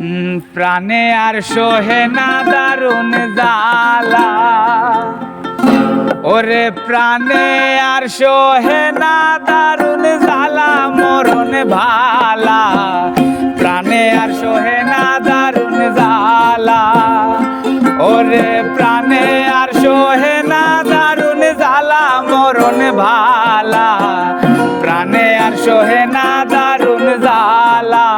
প্রাণে আর সোহে না দারুণ জ্বালা, ওরে প্রাণে আর সোহে না দারুণ জ্বালা, মরণ ভালা প্রাণে আর সোহে না দারুণ জ্বালা, ওরে প্রাণে আর সোহে না দারুণ জ্বালা, মরণ ভালা প্রাণে আর সোহে না দারুণ জ্বালা।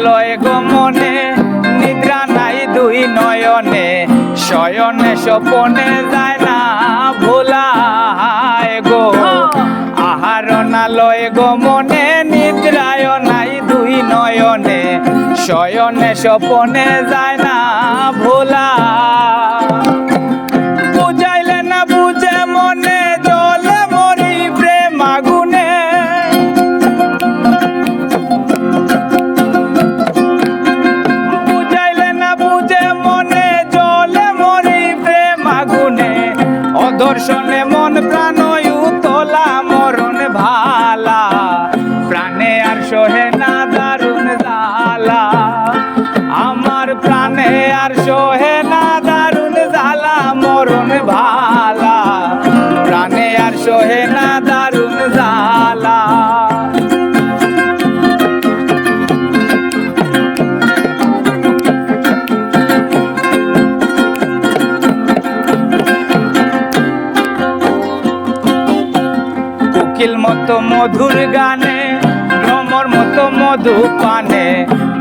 লয় গো মনে নিদ্রা নাই দুই নয়নে, শয়নে স্বপনে যায় না ভোলায় গো। আহার না লয় গো মনে নিদ্রায় নাই দুই নয়নে, শয়নে স্বপনে যায় না ভোলা। বুঝাইলে না বুঝে মনে জলে মরি প্রেম আগুনে, দর্শনে মন প্রাণ উতলা, মরণ ভালা প্রাণে আর সোহে না দারুণ জ্বালা, আমার প্রাণে আর সোহে না দারুণ জ্বালা, মরণ ভালা প্রাণে আর সোহে না দারুণ জ্বালা। কোকিল মতো মধুর গানে, ভ্রমর মতো মধু পানে,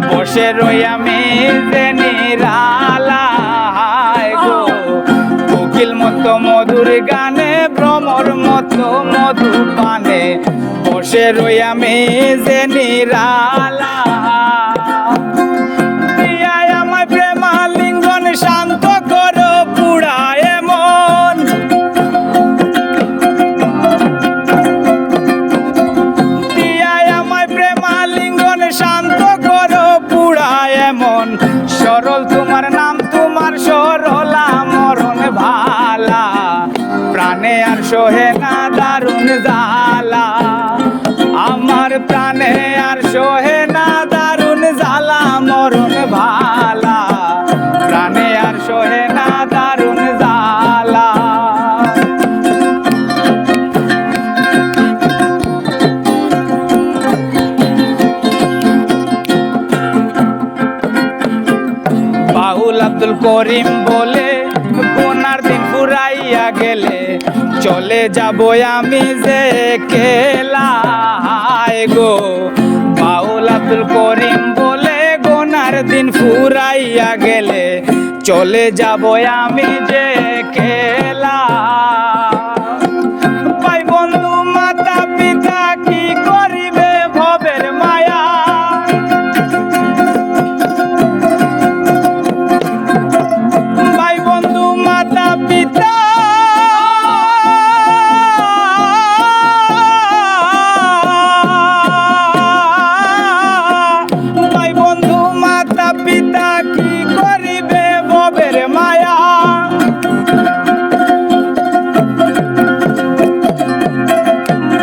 বসে রই আমি যে নিরালায় গো। কোকিল মতো মধুর গানে, ভ্রমর মতো মধু পানে, বসে রই আমি যে নিরালা। প্রিয়ায় আমায় প্রেমালিঙ্গন শান্ত করো পুড়ায় মন, শান্ত করো পুড়ায় মন, সরল তোমার নাম তোমার সরলা, মরণ ভালা প্রাণে আর সোহে না দারুণ জ্বালা, আমার প্রাণে আর সোহে না দারুণ জ্বালা, মরণ ভালা প্রাণে আর সোহে না দারুণ জ্বালা। আব্দুল করিম বলে গোনার দিন ফুরাইয়া গেলে, চলে যাব আমি যে কেলায় গো। বাউল আব্দুল করিম বলে গোনার দিন ফুরাইয়া গেলে, চলে যাব আমি যে কেলা। ভাই বন্ধু মাতা পিতা কি করিবে ভবের মায়া, পিতা ভাই বন্ধু মাতা পিতা কি করিবে ভবের মায়া,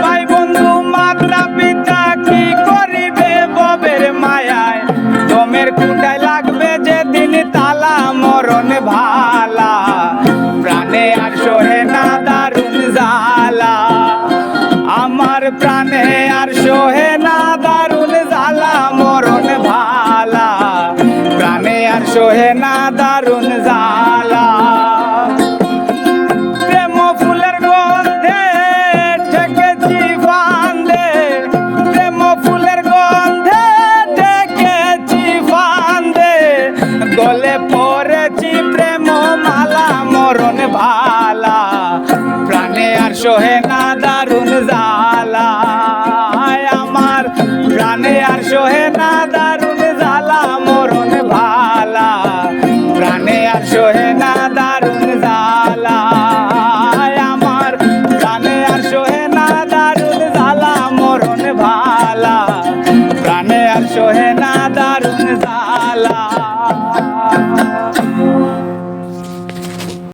ভাই বন্ধু মাতা পিতা কি করিবে ভবের মায়ায়, দমের কুটায় লাগবে যেদিন তালা, মরণ ভালা প্রাণে আর সোহে না দারুণ জ্বালা, আমার প্রাণে আর সোহে না দারুণ জ্বালা, মরণ ভালা প্রাণে আর সোহে না দারুণ জ্বালা। প্রেম ফুলের গন্ধে ঠেকেছি ফান্দে, প্রেম ফুলের গন্ধে ঠেকেছি ফান্দে, গলে পড়েছি প্রেম মালা, মরণ ভালা প্রাণে আর সোহে না দারুণ জ্বালা।